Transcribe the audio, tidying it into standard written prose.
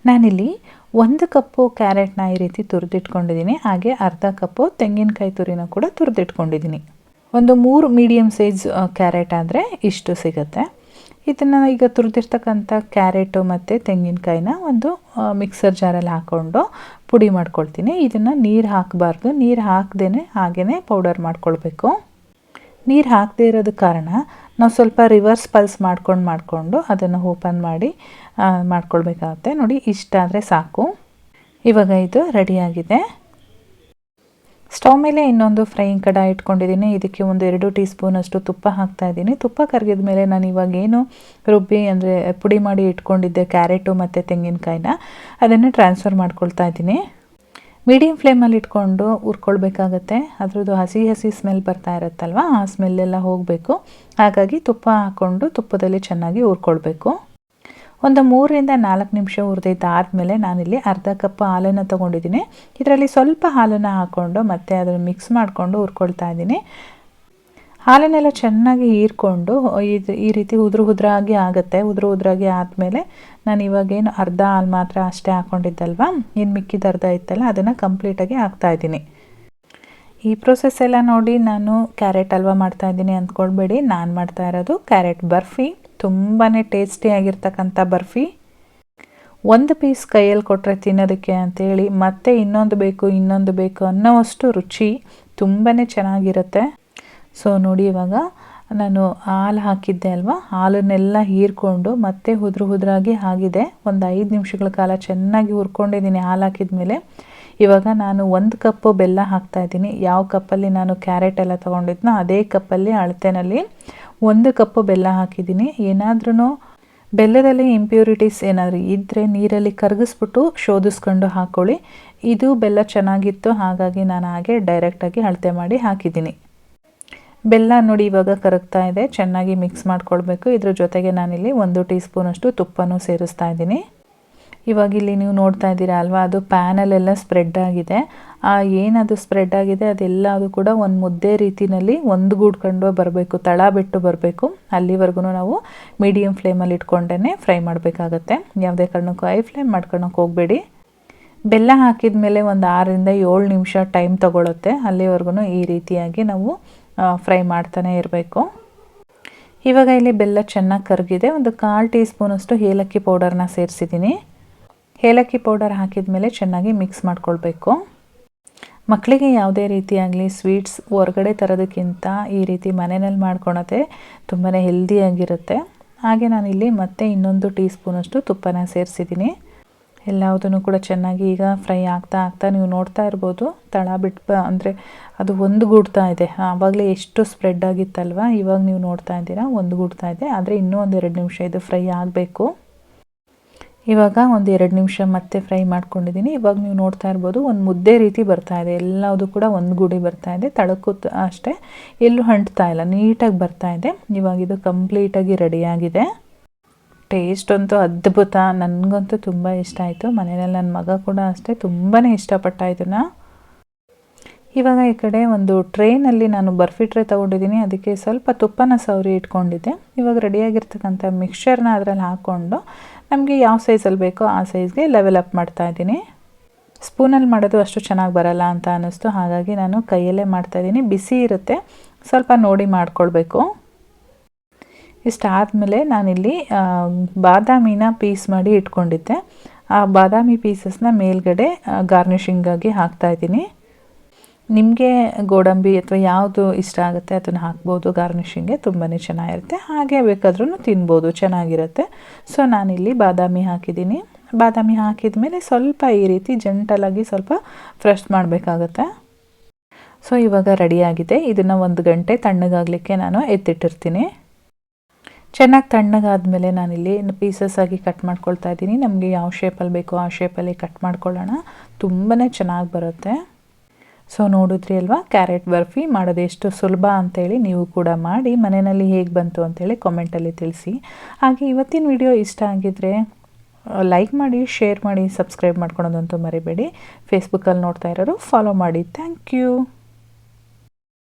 ನಾನಿಲ್ಲಿ 1 ಕಪ್ಪು ಕ್ಯಾರೆಟ್ನ ಈ ರೀತಿ ತುರಿದಿಟ್ಕೊಂಡಿದ್ದೀನಿ. ಹಾಗೆ ಅರ್ಧ ಕಪ್ಪು ತೆಂಗಿನಕಾಯಿ ತುರಿನ ಕೂಡ ತುರಿದಿಟ್ಕೊಂಡಿದ್ದೀನಿ. ಒಂದು 3 ಮೀಡಿಯಮ್ ಸೈಜ್ ಕ್ಯಾರೆಟ್ ಆದರೆ ಇಷ್ಟು ಸಿಗುತ್ತೆ. ಇದನ್ನು ಈಗ ತುರಿದಿರ್ತಕ್ಕಂಥ ಕ್ಯಾರೆಟು ಮತ್ತು ತೆಂಗಿನಕಾಯಿನ ಒಂದು ಮಿಕ್ಸರ್ ಜಾರಲ್ಲಿ ಹಾಕ್ಕೊಂಡು ಪುಡಿ ಮಾಡ್ಕೊಳ್ತೀನಿ. ಇದನ್ನು ನೀರು ಹಾಕಬಾರ್ದು, ನೀರು ಹಾಕದೇ ಹಾಗೇ ಪೌಡರ್ ಮಾಡ್ಕೊಳ್ಬೇಕು. ನೀರು ಹಾಕದೇ ಇರೋದ ಕಾರಣ ನಾವು ಸ್ವಲ್ಪ ರಿವರ್ಸ್ ಪಲ್ಸ್ ಮಾಡಿಕೊಂಡು ಅದನ್ನು ಓಪನ್ ಮಾಡಿ ಮಾಡ್ಕೊಳ್ಬೇಕಾಗುತ್ತೆ. ನೋಡಿ, ಇಷ್ಟಾದರೆ ಸಾಕು. ಇವಾಗ ಇದು ರೆಡಿಯಾಗಿದೆ. ಸ್ಟವ್ ಮೇಲೆ ಇನ್ನೊಂದು ಫ್ರೈಯಿಂಗ್ ಕಡಾಯಿ ಇಟ್ಕೊಂಡಿದ್ದೀನಿ. ಇದಕ್ಕೆ ಒಂದು 2 ಟೀ ಸ್ಪೂನಷ್ಟು ತುಪ್ಪ ಹಾಕ್ತಾಯಿದ್ದೀನಿ. ತುಪ್ಪ ಕರಗಿದ ಮೇಲೆ ನಾನು ಇವಾಗೇನು ರುಬ್ಬಿ ಅಂದರೆ ಪುಡಿ ಮಾಡಿ ಇಟ್ಕೊಂಡಿದ್ದೆ ಕ್ಯಾರೆಟು ಮತ್ತು ತೆಂಗಿನಕಾಯಿನ ಅದನ್ನು ಟ್ರಾನ್ಸ್ಫರ್ ಮಾಡ್ಕೊಳ್ತಾ ಇದ್ದೀನಿ. ಮೀಡಿಯಮ್ ಫ್ಲೇಮಲ್ಲಿ ಇಟ್ಕೊಂಡು ಹುರ್ಕೊಳ್ಬೇಕಾಗತ್ತೆ. ಅದ್ರದ್ದು ಹಸಿ ಸ್ಮೆಲ್ ಬರ್ತಾ ಇರುತ್ತಲ್ವ, ಆ ಸ್ಮೆಲ್ಲೆಲ್ಲ ಹೋಗಬೇಕು. ಹಾಗಾಗಿ ತುಪ್ಪ ಹಾಕ್ಕೊಂಡು ತುಪ್ಪದಲ್ಲಿ ಚೆನ್ನಾಗಿ ಹುರ್ಕೊಳ್ಬೇಕು. ಒಂದು 3ರಿಂದ 4 ನಿಮಿಷ ಹುರಿದಿದ್ದಾದಮೇಲೆ ನಾನಿಲ್ಲಿ ಅರ್ಧ ಕಪ್ ಹಾಲನ್ನು ತೊಗೊಂಡಿದ್ದೀನಿ. ಇದರಲ್ಲಿ ಸ್ವಲ್ಪ ಹಾಲನ್ನು ಹಾಕ್ಕೊಂಡು ಮತ್ತೆ ಅದನ್ನು ಮಿಕ್ಸ್ ಮಾಡಿಕೊಂಡು ಹುರ್ಕೊಳ್ತಾ ಇದ್ದೀನಿ. ಹಾಲನ್ನೆಲ್ಲ ಚೆನ್ನಾಗಿ ಹೀರ್ಕೊಂಡು ಈ ರೀತಿ ಉದುರಾಗಿ ಆಗುತ್ತೆ. ಉದುರಾಗಿ ಆದಮೇಲೆ ನಾನು ಇವಾಗೇನು ಅರ್ಧ ಹಾಲು ಮಾತ್ರ ಅಷ್ಟೇ ಹಾಕ್ಕೊಂಡಿದ್ದಲ್ವ, ಇನ್ನು ಮಿಕ್ಕಿದ ಅರ್ಧ ಇತ್ತಲ್ಲ ಅದನ್ನು ಕಂಪ್ಲೀಟಾಗಿ ಹಾಕ್ತಾಯಿದ್ದೀನಿ. ಈ ಪ್ರೊಸೆಸ್ ಎಲ್ಲ ನೋಡಿ ನಾನು ಕ್ಯಾರೆಟ್ ಹಲ್ವಾ ಮಾಡ್ತಾಯಿದ್ದೀನಿ ಅಂದ್ಕೊಳ್ಬೇಡಿ. ನಾನು ಮಾಡ್ತಾ ಇರೋದು ಕ್ಯಾರೆಟ್ ಬರ್ಫಿ. ತುಂಬಾ ಟೇಸ್ಟಿಯಾಗಿರ್ತಕ್ಕಂಥ ಬರ್ಫಿ. ಒಂದು ಪೀಸ್ ಕೈಯಲ್ಲಿ ಕೊಟ್ಟರೆ ತಿನ್ನೋದಕ್ಕೆ ಅಂಥೇಳಿ ಮತ್ತೆ ಇನ್ನೊಂದು ಬೇಕು ಅನ್ನೋವಷ್ಟು ರುಚಿ ತುಂಬಾ ಚೆನ್ನಾಗಿರುತ್ತೆ. ಸೊ ನೋಡಿ, ಇವಾಗ ನಾನು ಹಾಲು ಹಾಕಿದ್ದೆ ಅಲ್ವಾ, ಹಾಲನ್ನೆಲ್ಲ ಹೀರ್ಕೊಂಡು ಮತ್ತೆ ಉದುರಾಗಿ ಆಗಿದೆ. ಒಂದು 5 ನಿಮಿಷಗಳ ಕಾಲ ಚೆನ್ನಾಗಿ ಹುರ್ಕೊಂಡಿದ್ದೀನಿ ಹಾಲು ಹಾಕಿದ ಮೇಲೆ. ಇವಾಗ ನಾನು 1 ಕಪ್ಪು ಬೆಲ್ಲ ಹಾಕ್ತಾಯಿದ್ದೀನಿ. ಯಾವ ಕಪ್ಪಲ್ಲಿ ನಾನು ಕ್ಯಾರೆಟ್ ಎಲ್ಲ ತೊಗೊಂಡಿದ್ನೋ ಅದೇ ಕಪ್ಪಲ್ಲಿ ಅಳತೆನಲ್ಲಿ 1 ಕಪ್ಪು ಬೆಲ್ಲ ಹಾಕಿದ್ದೀನಿ. ಏನಾದ್ರೂ ಬೆಲ್ಲದಲ್ಲಿ ಇಂಪ್ಯೂರಿಟೀಸ್ ಏನಾದರೂ ಇದ್ದರೆ ನೀರಲ್ಲಿ ಕರಗಿಸ್ಬಿಟ್ಟು ಶೋಧಿಸ್ಕೊಂಡು ಹಾಕ್ಕೊಳ್ಳಿ. ಇದು ಬೆಲ್ಲ ಚೆನ್ನಾಗಿತ್ತು, ಹಾಗಾಗಿ ನಾನು ಹಾಗೆ ಡೈರೆಕ್ಟಾಗಿ ಅಳತೆ ಮಾಡಿ ಹಾಕಿದ್ದೀನಿ. ಬೆಲ್ಲ ನೋಡಿ ಇವಾಗ ಕರಗ್ತಾ ಇದೆ, ಚೆನ್ನಾಗಿ ಮಿಕ್ಸ್ ಮಾಡ್ಕೊಳ್ಬೇಕು. ಇದ್ರ ಜೊತೆಗೆ ನಾನಿಲ್ಲಿ 1 ಟೀ ಸ್ಪೂನಷ್ಟು ತುಪ್ಪನೂ ಸೇರಿಸ್ತಾ ಇದ್ದೀನಿ. ಇವಾಗ ಇಲ್ಲಿ ನೀವು ನೋಡ್ತಾ ಇದ್ದೀರಾ ಅಲ್ವಾ, ಅದು ಪ್ಯಾನಲ್ಲೆಲ್ಲ ಸ್ಪ್ರೆಡ್ ಆಗಿದೆ. ಏನದು ಸ್ಪ್ರೆಡ್ ಆಗಿದೆ ಅದೆಲ್ಲದು ಕೂಡ ಒಂದು ಮುದ್ದೆ ರೀತಿಯಲ್ಲಿ ಒಂದುಗೂಡ್ಕೊಂಡು ಬರಬೇಕು, ತಳ ಬಿಟ್ಟು ಬರಬೇಕು. ಅಲ್ಲಿವರೆಗೂ ನಾವು ಮೀಡಿಯಮ್ ಫ್ಲೇಮಲ್ಲಿ ಇಟ್ಕೊಂಡೇ ಫ್ರೈ ಮಾಡಬೇಕಾಗತ್ತೆ. ಯಾವುದೇ ಕಾರಣಕ್ಕೂ ಹೈ ಫ್ಲೇಮ್ ಮಾಡ್ಕೊಳಕ್ಕೆ ಹೋಗಬೇಡಿ. ಬೆಲ್ಲ ಹಾಕಿದ ಮೇಲೆ ಒಂದು 6ರಿಂದ 7 ನಿಮಿಷ ಟೈಮ್ ತೊಗೊಳುತ್ತೆ. ಅಲ್ಲಿವರೆಗೂ ಈ ರೀತಿಯಾಗಿ ನಾವು ಫ್ರೈ ಮಾಡ್ತಾನೆ ಇರಬೇಕು. ಇವಾಗ ಇಲ್ಲಿ ಬೆಲ್ಲ ಚೆನ್ನಾಗಿ ಕರಗಿದೆ. ಒಂದು 1/4 ಟೀ ಸ್ಪೂನಷ್ಟು ಏಲಕ್ಕಿ ಪೌಡರ್ನ ಸೇರಿಸಿದ್ದೀನಿ. ಏಲಕ್ಕಿ ಪೌಡರ್ ಹಾಕಿದ ಮೇಲೆ ಚೆನ್ನಾಗಿ ಮಿಕ್ಸ್ ಮಾಡ್ಕೊಳ್ಬೇಕು. ಮಕ್ಕಳಿಗೆ ಯಾವುದೇ ರೀತಿಯಾಗಲಿ ಸ್ವೀಟ್ಸ್ ಹೊರಗಡೆ ತರೋದಕ್ಕಿಂತ ಈ ರೀತಿ ಮನೆಯಲ್ಲಿ ಮಾಡ್ಕೊಳತ್ತೆ ತುಂಬಾ ಹೆಲ್ದಿಯಾಗಿರುತ್ತೆ. ಹಾಗೆ ನಾನಿಲ್ಲಿ ಮತ್ತೆ ಇನ್ನೊಂದು ಟೀ ಸ್ಪೂನಷ್ಟು ತುಪ್ಪನ ಸೇರಿಸಿದ್ದೀನಿ. ಎಲ್ಲದನ್ನು ಕೂಡ ಚೆನ್ನಾಗಿ ಈಗ ಫ್ರೈ ಆಗ್ತಾ ನೀವು ನೋಡ್ತಾ ಇರ್ಬೋದು, ತಳ ಬಿಟ್ಟು ಅಂದರೆ ಅದು ಒಂದುಗೂಡ್ತಾ ಇದೆ. ಆವಾಗಲೇ ಎಷ್ಟು ಸ್ಪ್ರೆಡ್ ಆಗಿತ್ತಲ್ವ, ಇವಾಗ ನೀವು ನೋಡ್ತಾ ಇದ್ದೀರಾ ಒಂದುಗೂಡ್ತಾ ಇದೆ. ಆದರೆ ಇನ್ನೂ ಒಂದು 2 ನಿಮಿಷ ಇದು ಫ್ರೈ ಆಗಬೇಕು. ಇವಾಗ ಒಂದು 2 ನಿಮಿಷ ಮತ್ತೆ ಫ್ರೈ ಮಾಡ್ಕೊಂಡಿದ್ದೀನಿ. ಇವಾಗ ನೀವು ನೋಡ್ತಾ ಇರ್ಬೋದು ಒಂದು ಮುದ್ದೆ ರೀತಿ ಬರ್ತಾ ಇದೆ. ಎಲ್ಲದೂ ಕೂಡ ಒಂದುಗೂಡಿ ಬರ್ತಾ ಇದೆ. ತಳಕ್ಕೂ ಅಷ್ಟೇ ಎಲ್ಲೂ ಅಂಟ್ತಾ ಇಲ್ಲ, ನೀಟಾಗಿ ಬರ್ತಾ ಇದೆ. ಇವಾಗ ಇದು ಕಂಪ್ಲೀಟಾಗಿ ರೆಡಿಯಾಗಿದೆ. ಟೇಸ್ಟ್ ಅಂತೂ ಅದ್ಭುತ. ನನಗಂತೂ ತುಂಬ ಇಷ್ಟ ಆಯಿತು. ಮನೆಯಲ್ಲಿ ನನ್ನ ಮಗ ಕೂಡ ಅಷ್ಟೇ ತುಂಬಾ ಇಷ್ಟಪಟ್ಟ ಇದನ್ನು. ಇವಾಗ ಈ ಕಡೆ ಒಂದು ಟ್ರೇನಲ್ಲಿ ನಾನು ಬರ್ಫಿ ಟ್ರೇ ತೊಗೊಂಡಿದ್ದೀನಿ. ಅದಕ್ಕೆ ಸ್ವಲ್ಪ ತುಪ್ಪನ ಸವರಿ ಇಟ್ಕೊಂಡಿದ್ದೆ. ಇವಾಗ ರೆಡಿಯಾಗಿರ್ತಕ್ಕಂಥ ಮಿಕ್ಸ್ಚರ್ನ ಅದರಲ್ಲಿ ಹಾಕ್ಕೊಂಡು ನಮಗೆ ಯಾವ ಸೈಜಲ್ಲಿ ಬೇಕೋ ಆ ಸೈಜ್ಗೆ ಲೆವೆಲ್ ಅಪ್ ಮಾಡ್ತಾಯಿದ್ದೀನಿ. ಸ್ಪೂನಲ್ಲಿ ಮಾಡೋದು ಅಷ್ಟು ಚೆನ್ನಾಗಿ ಬರಲ್ಲ ಅಂತ ಅನ್ನಿಸ್ತು, ಹಾಗಾಗಿ ನಾನು ಕೈಯಲ್ಲೇ ಮಾಡ್ತಾಯಿದ್ದೀನಿ. ಬಿಸಿ ಇರುತ್ತೆ, ಸ್ವಲ್ಪ ನೋಡಿ ಮಾಡ್ಕೊಳ್ಬೇಕು. ಇಷ್ಟಾದಮೇಲೆ ನಾನಿಲ್ಲಿ ಬಾದಾಮಿನ ಪೀಸ್ ಮಾಡಿ ಇಟ್ಕೊಂಡಿದ್ದೆ. ಆ ಬಾದಾಮಿ ಪೀಸಸ್ನ ಮೇಲ್ಗಡೆ ಗಾರ್ನಿಷಿಂಗಾಗಿ ಹಾಕ್ತಾಯಿದ್ದೀನಿ. ನಿಮಗೆ ಗೋಡಂಬಿ ಅಥವಾ ಯಾವುದು ಇಷ್ಟ ಆಗುತ್ತೆ ಅದನ್ನು ಹಾಕ್ಬೋದು. ಗಾರ್ನಿಷಿಂಗ್ಗೆ ತುಂಬಾ ಚೆನ್ನಾಗಿರುತ್ತೆ. ಹಾಗೆ ಬೇಕಾದ್ರೂ ತಿನ್ಬೋದು, ಚೆನ್ನಾಗಿರುತ್ತೆ. ಸೊ ನಾನಿಲ್ಲಿ ಬಾದಾಮಿ ಹಾಕಿದ್ದೀನಿ. ಬಾದಾಮಿ ಹಾಕಿದ ಮೇಲೆ ಸ್ವಲ್ಪ ಈ ರೀತಿ ಜೆಂಟಲಾಗಿ ಸ್ವಲ್ಪ ಫ್ರೆಶ್ ಮಾಡಬೇಕಾಗತ್ತೆ. ಸೊ ಇವಾಗ ರೆಡಿಯಾಗಿದೆ. ಇದನ್ನು 1 ಗಂಟೆ ತಣ್ಣಗಾಗಲಿಕ್ಕೆ ನಾನು ಎತ್ತಿಟ್ಟಿರ್ತೀನಿ. ಚೆನ್ನಾಗಿ ತಣ್ಣಗಾದ್ಮೇಲೆ ನಾನಿಲ್ಲಿ ಪೀಸಸ್ ಆಗಿ ಕಟ್ ಮಾಡ್ಕೊಳ್ತಾ ಇದ್ದೀನಿ. ನಮಗೆ ಯಾವ ಶೇಪಲ್ಲಿ ಬೇಕೋ ಆ ಶೇಪಲ್ಲಿ ಕಟ್ ಮಾಡ್ಕೊಳ್ಳೋಣ. ತುಂಬಾ ಚೆನ್ನಾಗಿ ಬರುತ್ತೆ. ಸೊ ನೋಡಿದ್ರಿ ಅಲ್ವಾ, ಕ್ಯಾರೆಟ್ ಬರ್ಫಿ ಮಾಡೋದು ಎಷ್ಟು ಸುಲಭ ಅಂತೇಳಿ. ನೀವು ಕೂಡ ಮಾಡಿ ಮನೆಯಲ್ಲಿ ಹೇಗೆ ಬಂತು ಅಂತೇಳಿ ಕಾಮೆಂಟಲ್ಲಿ ತಿಳಿಸಿ. ಹಾಗೆ ಇವತ್ತಿನ ವಿಡಿಯೋ ಇಷ್ಟ ಆಗಿದ್ದರೆ ಲೈಕ್ ಮಾಡಿ, ಶೇರ್ ಮಾಡಿ, ಸಬ್ಸ್ಕ್ರೈಬ್ ಮಾಡ್ಕೊಳೋದಂತೂ ಮರಿಬೇಡಿ. ಫೇಸ್ಬುಕ್ಕಲ್ಲಿ ನೋಡ್ತಾ ಇರೋರು ಫಾಲೋ ಮಾಡಿ. Thank you.